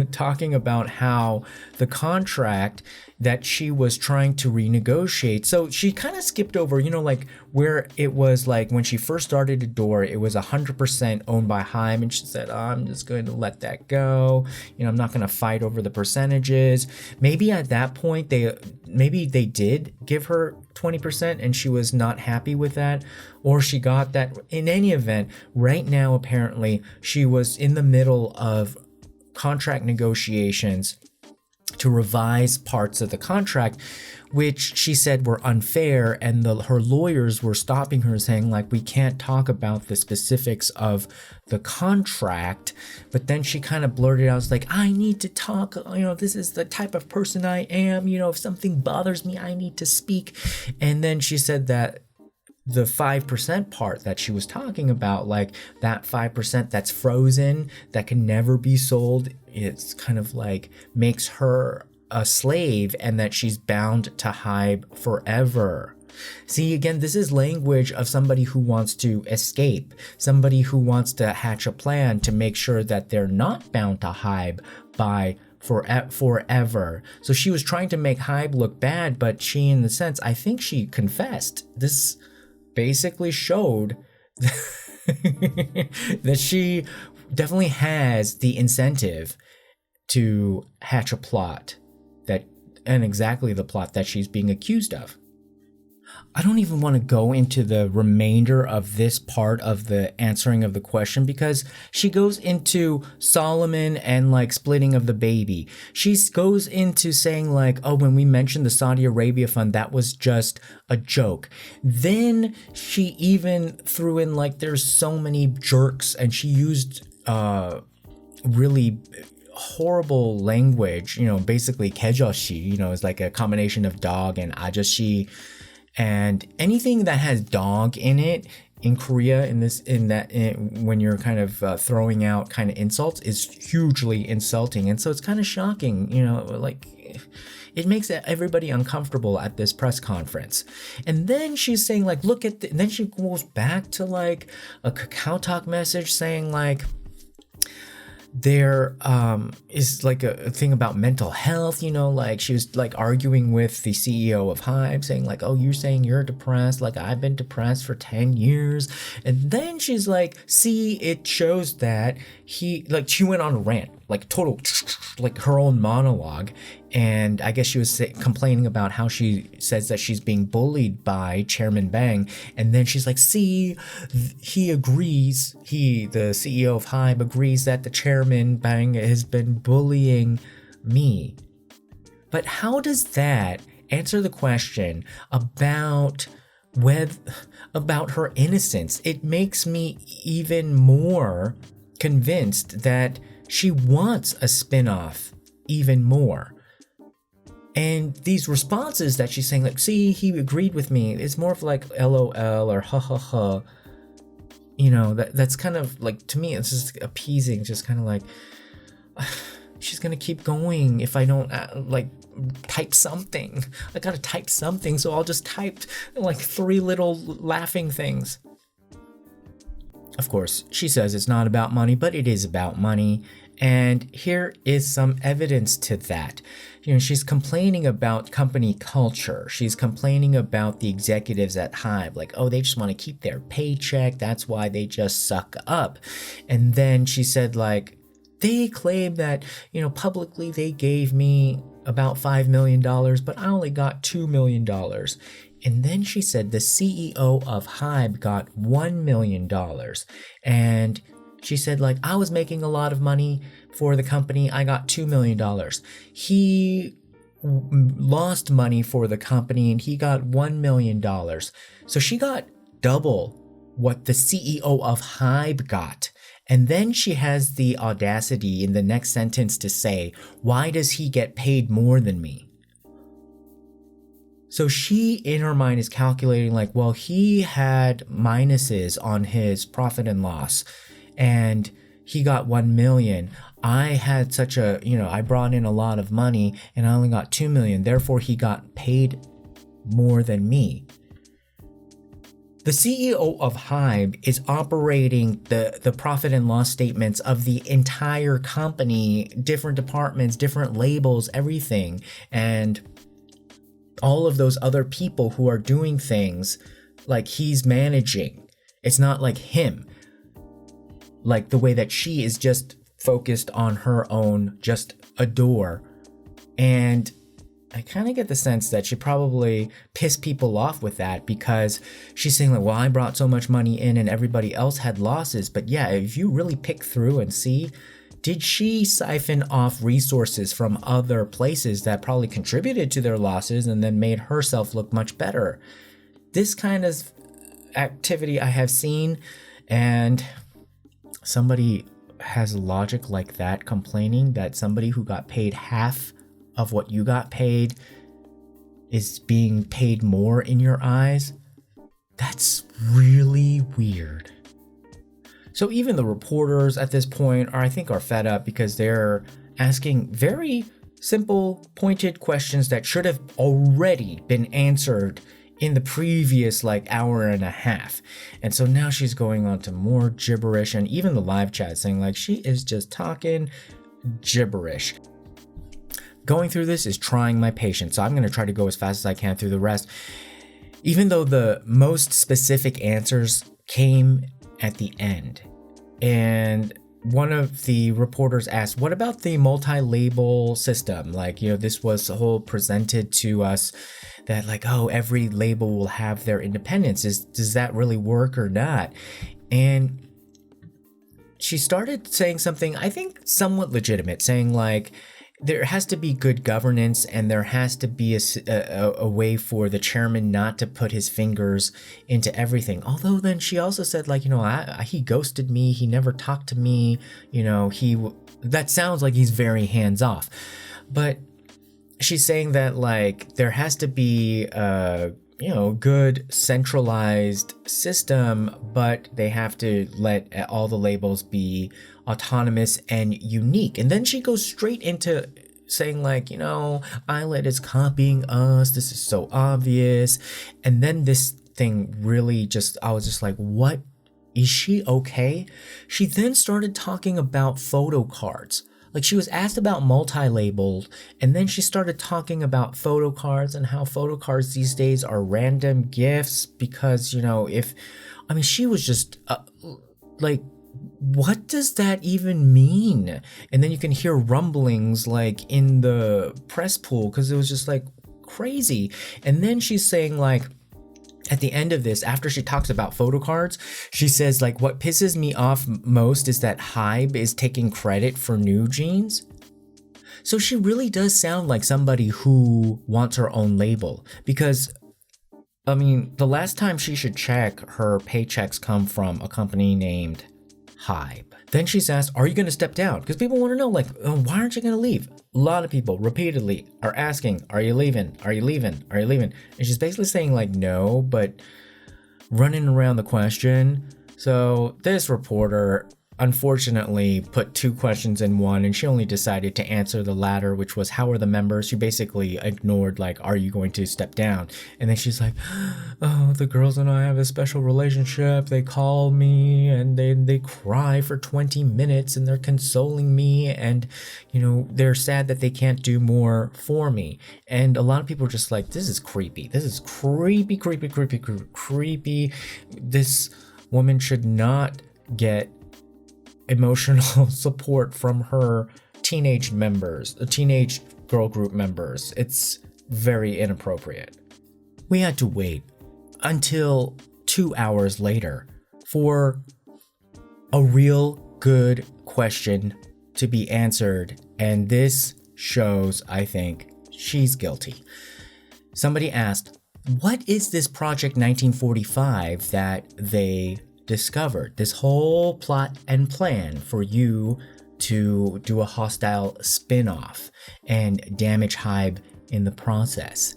talking about how the contract that she was trying to renegotiate. So she kind of skipped over, like where it was like when she first started Ador, it was 100% owned by Hybe, and she said, I'm just going to let that go. I'm not going to fight over the percentages. Maybe at that point they did give her 20% and she was not happy with that, or she got that. In any event, right now apparently she was in the middle of contract negotiations to revise parts of the contract, which she said were unfair, and her lawyers were stopping her, saying like, we can't talk about the specifics of the contract. But then she kind of blurted out, like, I need to talk, this is the type of person I am, if something bothers me, I need to speak. And then she said that the 5% part that she was talking about, like that 5% that's frozen, that can never be sold, it's kind of like makes her a slave, and that she's bound to Hybe forever. See, again, this is language of somebody who wants to escape, somebody who wants to hatch a plan to make sure that they're not bound to Hybe by forever. So she was trying to make Hybe look bad, but she, in the sense, I think she confessed. This basically showed that she definitely has the incentive to hatch a plot and exactly the plot that she's being accused of. I don't even want to go into the remainder of this part of the answering of the question, because she goes into Solomon and like splitting of the baby. She goes into saying like, oh, when we mentioned the Saudi Arabia fund, that was just a joke. Then she even threw in like, there's so many jerks, and she used really horrible language, basically kejoshi, is like a combination of dog and ajashi. And anything that has dog in it in Korea, when you're kind of throwing out kind of insults, is hugely insulting. And so it's kind of shocking, like it makes everybody uncomfortable at this press conference. And then she's saying like, and then she goes back to like a Kakao Talk message saying like, there is like a thing about mental health, like she was like arguing with the CEO of Hybe, saying like, oh, you're saying you're depressed, like I've been depressed for 10 years. And then she's like, see, it shows that she went on a rant, like total, like her own monologue. And I guess she was complaining about how she says that she's being bullied by Chairman Bang. And then she's like, see, he agrees, the CEO of Hybe agrees that the Chairman Bang has been bullying me. But how does that answer the question about her innocence? It makes me even more convinced that she wants a spin-off even more. And these responses that she's saying, like, see, he agreed with me, it's more of like LOL or ha ha ha. That's kind of like, to me, it's just appeasing, just kind of like, she's gonna keep going if I don't type something. I gotta type something, so I'll just type like 3 little laughing things. Of course, she says it's not about money, but it is about money. And here is some evidence to that. She's complaining about company culture. She's complaining about the executives at Hybe, like, oh, they just want to keep their paycheck. That's why they just suck up. And then she said, like, they claim that, publicly they gave me about $5 million, but I only got $2 million. And then she said the CEO of Hybe got $1 million. And she said, like, I was making a lot of money for the company. I got $2 million. He lost money for the company and he got $1 million. So she got double what the CEO of Hybe got. And then she has the audacity in the next sentence to say, why does he get paid more than me? So she, in her mind, is calculating like, well, he had minuses on his profit and loss, and he got 1 million. I had I brought in a lot of money and I only got 2 million. Therefore, he got paid more than me. The CEO of Hybe is operating the profit and loss statements of the entire company, different departments, different labels, everything. And all of those other people who are doing things, like, he's managing. It's not like him. Like the way that she is just focused on her own, just Ador. And I kind of get the sense that she probably pissed people off with that, because she's saying like, well, I brought so much money in and everybody else had losses. But yeah, if you really pick through and see, Did she siphon off resources from other places that probably contributed to their losses and then made herself look much better? This kind of activity I have seen, and somebody has logic like that complaining that somebody who got paid half of what you got paid is being paid more in your eyes. That's really weird. So even the reporters at this point I think are fed up because they're asking very simple, pointed questions that should have already been answered in the previous hour and a half. And so now she's going on to more gibberish, and even the live chat saying she is just talking gibberish. Going through this is trying my patience, so I'm going to try to go as fast as I can through the rest. Even though the most specific answers came at the end. And one of the reporters asked, what about the multi-label system? This was whole presented to us that every label will have their independence. Does that really work or not? And she started saying something I think somewhat legitimate, saying there has to be good governance, and there has to be a way for the chairman not to put his fingers into everything. Although then she also said he ghosted me, he never talked to me, that sounds like he's very hands off. But she's saying that there has to be a good centralized system, but they have to let all the labels be autonomous and unique. And then she goes straight into saying Illit is copying us. This is so obvious. And then this thing really I was just what? Is she okay? She then started talking about photo cards. She was asked about multi-labeled, and then she started talking about photo cards and how photo cards these days are random gifts because, she was just what does that even mean? And then you can hear rumblings in the press pool because it was just crazy. And then she's saying at the end of this, after she talks about photo cards, she says what pisses me off most is that Hybe is taking credit for New Jeans. So she really does sound like somebody who wants her own label, because the last time she should check, her paychecks come from a company named Hybe. Then she's asked, are you going to step down? Because people want to know, why aren't you going to leave? A lot of people repeatedly are asking, are you leaving? Are you leaving? Are you leaving? And she's basically saying no, but running around the question. So this reporter unfortunately put two questions in one, and she only decided to answer the latter, which was, how are the members? She basically ignored are you going to step down? And then she's oh, the girls and I have a special relationship. They call me and they cry for 20 minutes and they're consoling me, and they're sad that they can't do more for me. And a lot of people are just this is creepy. This is creepy. This woman should not get emotional support from her teenage girl group members. It's very inappropriate. We had to wait until 2 hours later for a real good question to be answered, and this shows, I think, she's guilty. Somebody asked, what is this Project 1945 that they discovered? This whole plot and plan for you to do a hostile spin-off and damage Hybe in the process.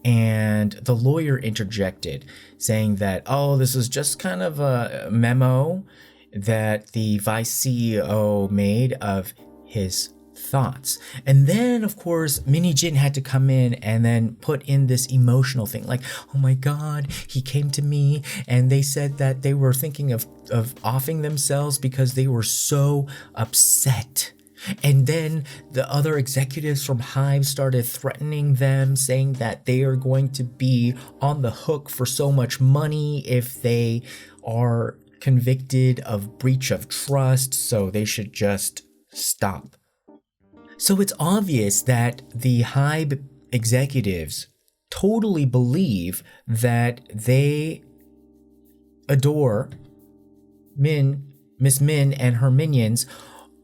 And the lawyer interjected, saying that, oh, this is just kind of a memo that the vice CEO made of his thoughts. And then, of course, Min Hee-jin had to come in and then put in this emotional thing, oh my God, he came to me and they said that they were thinking of offing themselves because they were so upset. And then the other executives from Hybe started threatening them, saying that they are going to be on the hook for so much money if they are convicted of breach of trust, so they should just stop. So it's obvious that the Hybe executives totally believe that they adore Miss Min and her minions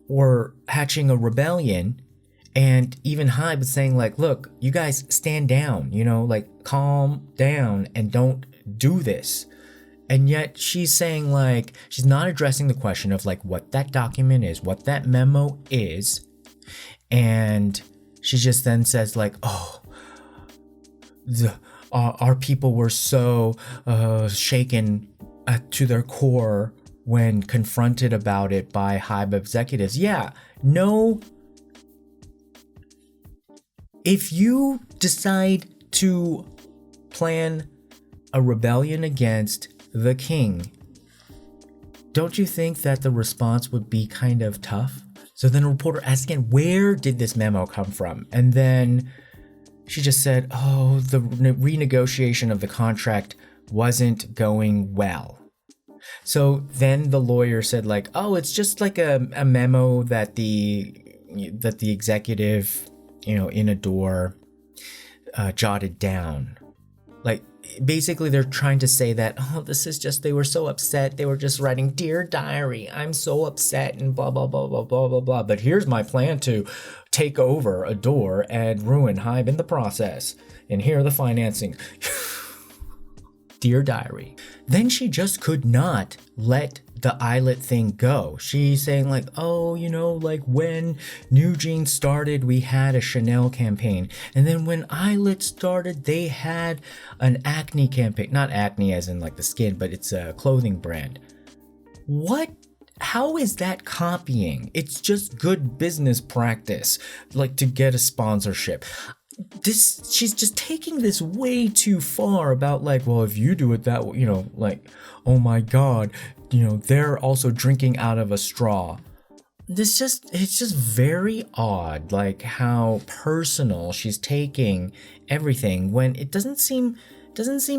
were hatching a rebellion. And even Hybe was saying like, look, you guys stand down, like calm down and don't do this. And yet she's saying like, she's not addressing the question of like what that document is, what that memo is. And she just then says like, oh, our people were so shaken to their core when confronted about it by Hybe executives. Yeah, no. If you decide to plan a rebellion against the king, don't you think that the response would be kind of tough? So then a reporter asked again, where did this memo come from? And then she just said, oh, the renegotiation of the contract wasn't going well. So then the lawyer said like, oh, it's just like a memo that the executive, in Ador jotted down. Like, basically they're trying to say that, oh, this is just, they were so upset. They were just writing, dear diary, I'm so upset and blah, blah, blah, blah, blah, blah, blah. But here's my plan to take over Ador and ruin Hybe in the process. And here are the financing. Dear diary. Then she just could not let the Illit thing go. She's saying like, oh, like when New Jeans started, we had a Chanel campaign. And then when Illit started, they had an acne campaign. Not acne as in like the skin, but it's a clothing brand. What? How is that copying? It's just good business practice, like to get a sponsorship. She's just taking this way too far about like, well, if you do it that way, like, oh my God, they're also drinking out of a straw. It's just very odd, like how personal she's taking everything when it doesn't seem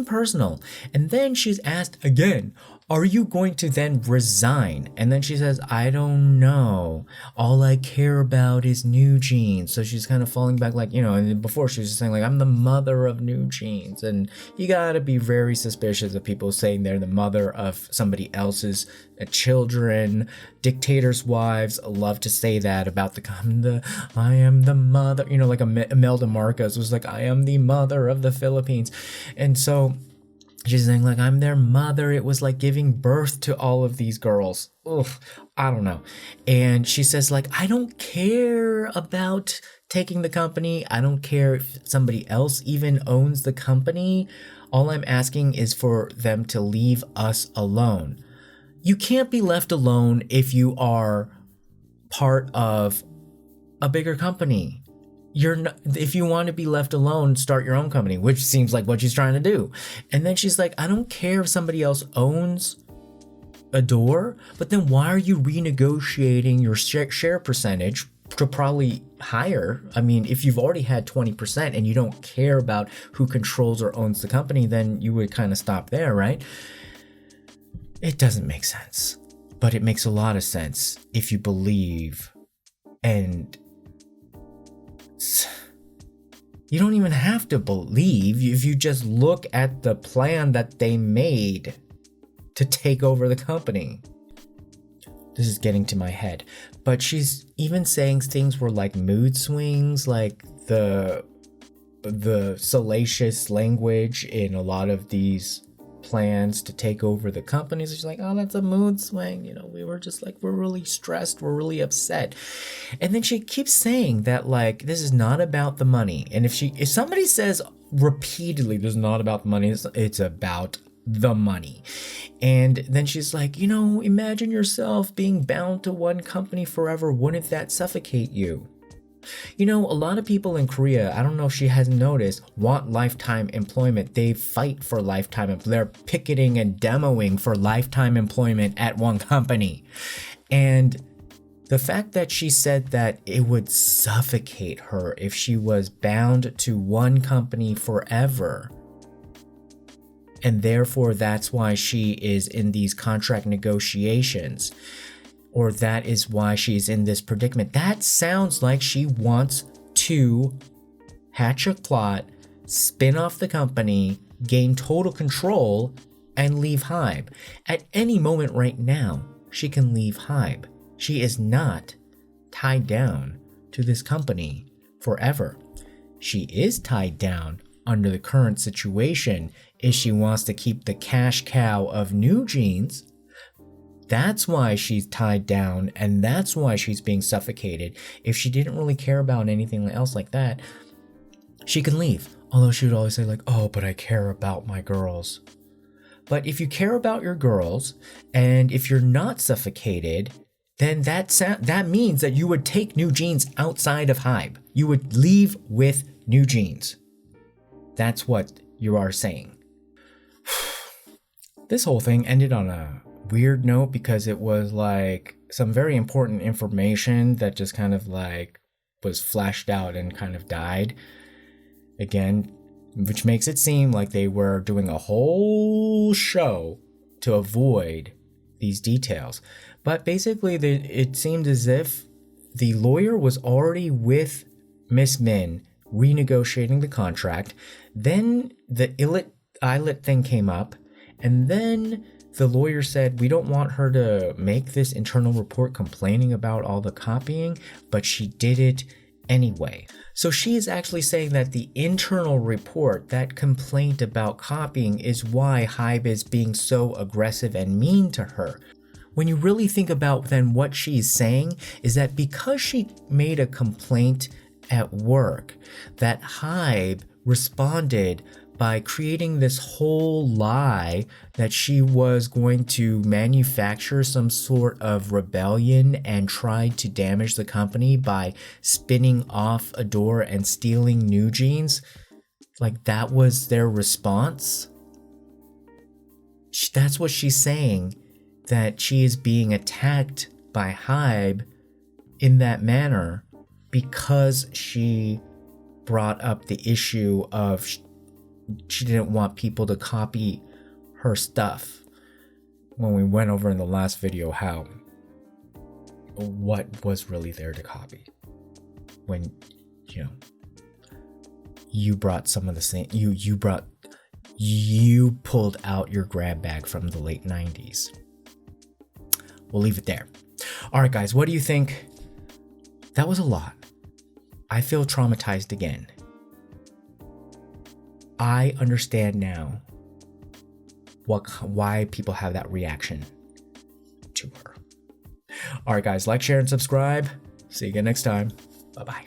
personal. And then she's asked again, are you going to then resign? And then she says, I don't know. All I care about is New Jeans. So she's kind of falling back like, and before she was just saying like, I'm the mother of New Jeans. And you gotta be very suspicious of people saying they're the mother of somebody else's children. Dictators' wives love to say that about I am the mother, like Imelda Marcos was like, I am the mother of the Philippines. And so she's saying like, I'm their mother. It was like giving birth to all of these girls. Ugh, I don't know. And she says like, I don't care about taking the company. I don't care if somebody else even owns the company. All I'm asking is for them to leave us alone. You can't be left alone if you are part of a bigger company. If you want to be left alone, start your own company, which seems like what she's trying to do. And then she's like, I don't care if somebody else owns Ador, but then why are you renegotiating your share percentage to probably higher? I mean, if you've already had 20% and you don't care about who controls or owns the company, then you would kind of stop there, right? It doesn't make sense, but it makes a lot of sense if you believe. And you don't even have to believe if you just look at the plan that they made to take over the company. This is getting to my head, but she's even saying things were like mood swings, like the salacious language in a lot of these plans to take over the company. So she's like, oh, that's a mood swing. We were just like, we're really stressed. We're really upset. And then she keeps saying that like, this is not about the money. And if somebody says repeatedly, this is not about the money, it's about the money. And then she's like, imagine yourself being bound to one company forever. Wouldn't that suffocate you? A lot of people in Korea, I don't know if she has noticed, want lifetime employment. They fight for lifetime. They're picketing and demoing for lifetime employment at one company. And the fact that she said that it would suffocate her if she was bound to one company forever, and therefore that's why she is in these contract negotiations, or that is why she's in this predicament. That sounds like she wants to hatch a plot, spin off the company, gain total control, and leave Hybe. At any moment right now, she can leave Hybe. She is not tied down to this company forever. She is tied down under the current situation if she wants to keep the cash cow of New Jeans. That's why she's tied down, and that's why she's being suffocated. If she didn't really care about anything else like that, she can leave. Although she would always say like, oh, but I care about my girls. But if you care about your girls, and if you're not suffocated, then that means that you would take New Jeans outside of Hybe. You would leave with New Jeans. That's what you are saying. This whole thing ended on a weird note because it was like some very important information that just kind of like was flashed out and kind of died again, which makes it seem like they were doing a whole show to avoid these details. But basically, it seemed as if the lawyer was already with Miss Min renegotiating the contract. Then the Illit thing came up, and then the lawyer said, we don't want her to make this internal report complaining about all the copying, but she did it anyway. So she is actually saying that the internal report, that complaint about copying, is why Hybe is being so aggressive and mean to her. When you really think about then what she's saying is that because she made a complaint at work, that Hybe responded by creating this whole lie that she was going to manufacture some sort of rebellion and tried to damage the company by spinning off Ador and stealing New Jeans. Like that was their response. That's what she's saying, that she is being attacked by Hybe in that manner because she brought up the issue of she didn't want people to copy her stuff. When we went over in the last video what was really there to copy, when you brought some of the same, you pulled out your grab bag from the late 90s. We'll leave it there. All right, guys, what do you think? That was a lot. I feel traumatized again. I understand now why people have that reaction to her. All right, guys, like, share, and subscribe. See you again next time. Bye-bye.